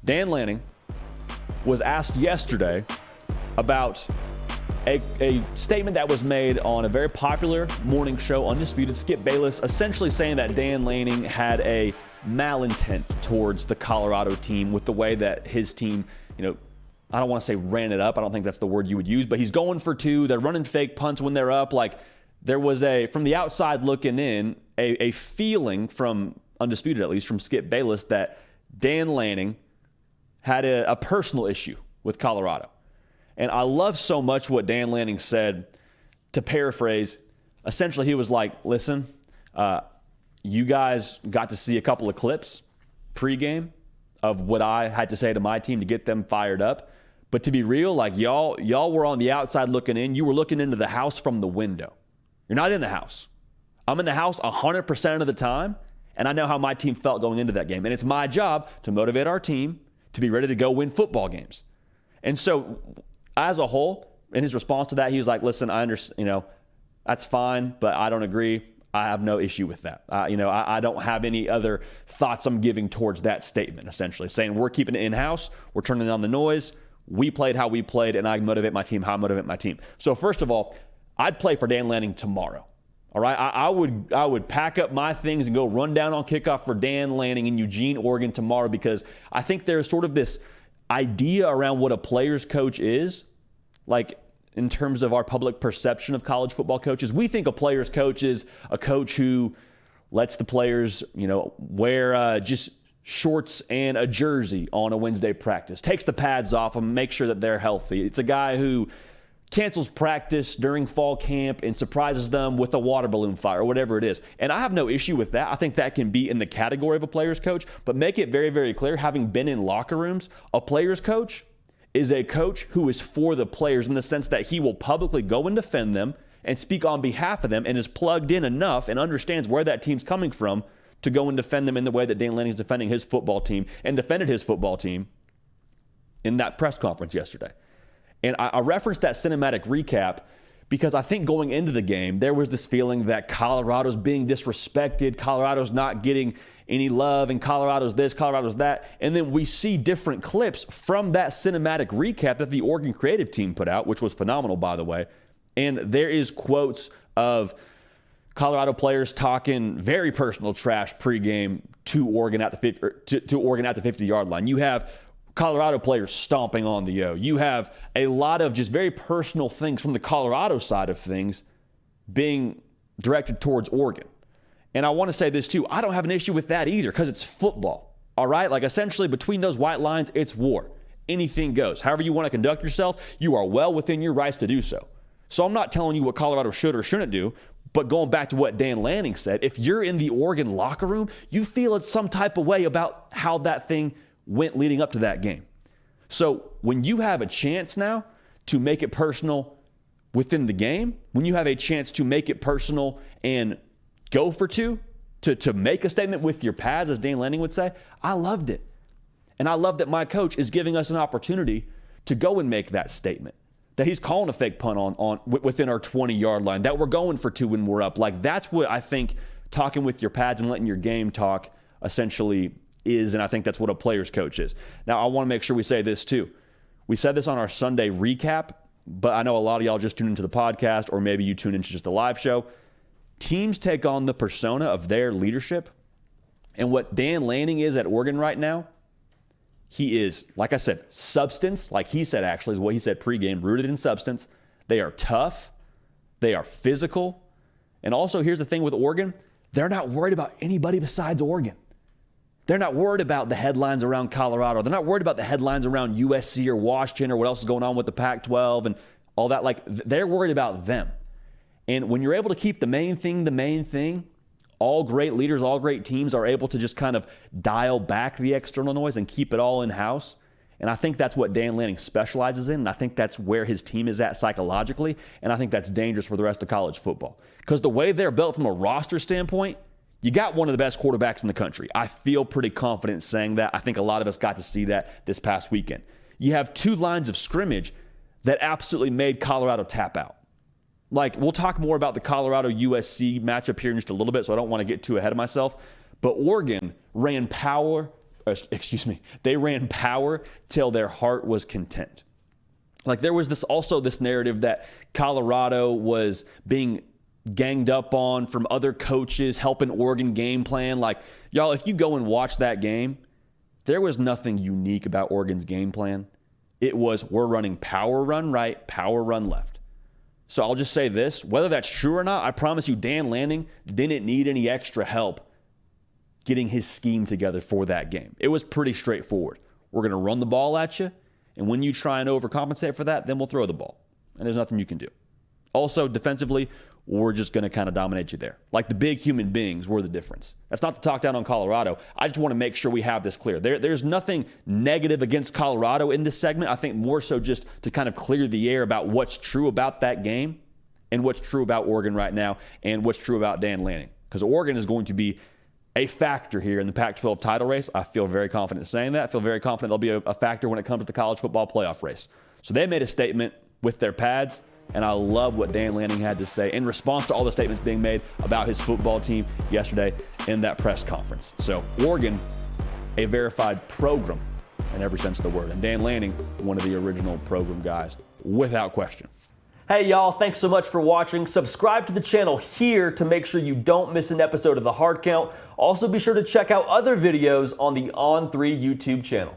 Dan Lanning was asked yesterday about a statement that was made on a very popular morning show, Undisputed. Skip Bayless essentially saying that Dan Lanning had a malintent towards the Colorado team with the way that his team, I don't want to say ran it up. I don't think that's the word you would use, but he's going for two. They're running fake punts when they're up. Like, there was from the outside looking in, a feeling from Undisputed, at least from Skip Bayless, that Dan Lanning had a personal issue with Colorado. And I love so much what Dan Lanning said. To paraphrase, essentially he was like, listen, you guys got to see a couple of clips pregame of what I had to say to my team to get them fired up. But to be real, like y'all were on the outside looking in. You were looking into the house from the window. You're not in the house. I'm in the house 100% of the time, and I know how my team felt going into that game. And it's my job to motivate our team to be ready to go win football games. And so, as a whole, in his response to that, he was like, listen, I understand, that's fine, but I don't agree. I have no issue with that. I don't have any other thoughts I'm giving towards that statement, essentially saying we're keeping it in-house, we're turning down the noise, we played how we played, and I motivate my team how I motivate my team. So first of all, I'd play for Dan Lanning tomorrow. All right, I would pack up my things and go run down on kickoff for Dan Lanning in Eugene, Oregon tomorrow, because I think there's sort of this idea around what a player's coach is, like in terms of our public perception of college football coaches. We think a player's coach is a coach who lets the players, wear just shorts and a jersey on a Wednesday practice, takes the pads off them, makes sure that they're healthy. It's a guy who cancels practice during fall camp and surprises them with a water balloon fight or whatever it is. And I have no issue with that. I think that can be in the category of a player's coach, but make it very, very clear, having been in locker rooms, a player's coach is a coach who is for the players in the sense that he will publicly go and defend them and speak on behalf of them and is plugged in enough and understands where that team's coming from to go and defend them in the way that Dan Lanning is defending his football team and defended his football team in that press conference yesterday. And I referenced that cinematic recap because I think going into the game, there was this feeling that Colorado's being disrespected, Colorado's not getting any love, and Colorado's this, Colorado's that. And then we see different clips from that cinematic recap that the Oregon creative team put out, which was phenomenal, by the way. And there is quotes of Colorado players talking very personal trash pregame to Oregon at the 50-yard line. You have Colorado players stomping on the O. You have a lot of just very personal things from the Colorado side of things being directed towards Oregon. And I want to say this too, I don't have an issue with that either because it's football, all right? Like essentially between those white lines, it's war. Anything goes. However you want to conduct yourself, you are well within your rights to do so. So I'm not telling you what Colorado should or shouldn't do, but going back to what Dan Lanning said, if you're in the Oregon locker room, you feel it's some type of way about how that thing went leading up to that game. So when you have a chance now to make it personal within the game, when you have a chance to make it personal and go for two, to make a statement with your pads, as Dan Lanning would say, I loved it. And I love that my coach is giving us an opportunity to go and make that statement, that he's calling a fake punt on within our 20-yard line, that we're going for two when we're up. Like, that's what I think talking with your pads and letting your game talk essentially is, and I think that's what a player's coach is. Now, I want to make sure we say this too. We said this on our Sunday recap, but I know a lot of y'all just tune into the podcast, or maybe you tune into just the live show. Teams take on the persona of their leadership, and what Dan Lanning is at Oregon right now, he is, like I said, substance, like he said actually, is what he said pregame, rooted in substance. They are tough. They are physical. And also, here's the thing with Oregon, they're not worried about anybody besides Oregon. They're not worried about the headlines around Colorado. They're not worried about the headlines around USC or Washington or what else is going on with the Pac-12 and all that. Like, they're worried about them. And when you're able to keep the main thing, all great leaders, all great teams are able to just kind of dial back the external noise and keep it all in-house. And I think that's what Dan Lanning specializes in, and I think that's where his team is at psychologically, and I think that's dangerous for the rest of college football. Because the way they're built from a roster standpoint, you got one of the best quarterbacks in the country. I feel pretty confident saying that. I think a lot of us got to see that this past weekend. You have two lines of scrimmage that absolutely made Colorado tap out. Like, we'll talk more about the Colorado-USC matchup here in just a little bit, so I don't want to get too ahead of myself. But Oregon ran power they ran power till their heart was content. Like there was this narrative that Colorado was being ganged up on from other coaches helping Oregon game plan. Like, y'all, if you go and watch that game, there was nothing unique about Oregon's game plan. It was, we're running power run right, power run left. So I'll just say this, whether that's true or not, I promise you Dan Lanning didn't need any extra help getting his scheme together for that game. It was pretty straightforward. We're going to run the ball at you, and when you try and overcompensate for that, then we'll throw the ball. And there's nothing you can do. Also, defensively, we're just going to kind of dominate you there. Like the big human beings were the difference. That's not to talk down on Colorado. I just want to make sure we have this clear. There's nothing negative against Colorado in this segment. I think more so just to kind of clear the air about what's true about that game and what's true about Oregon right now and what's true about Dan Lanning. Because Oregon is going to be a factor here in the Pac-12 title race. I feel very confident saying that. I feel very confident they'll be a factor when it comes to the college football playoff race. So they made a statement with their pads, and I love what Dan Lanning had to say in response to all the statements being made about his football team yesterday in that press conference. So Oregon, a verified program in every sense of the word, and Dan Lanning, one of the original program guys, without question. Hey y'all, thanks so much for watching. Subscribe to the channel here to make sure you don't miss an episode of The Hard Count. Also be sure to check out other videos on the On3 YouTube channel.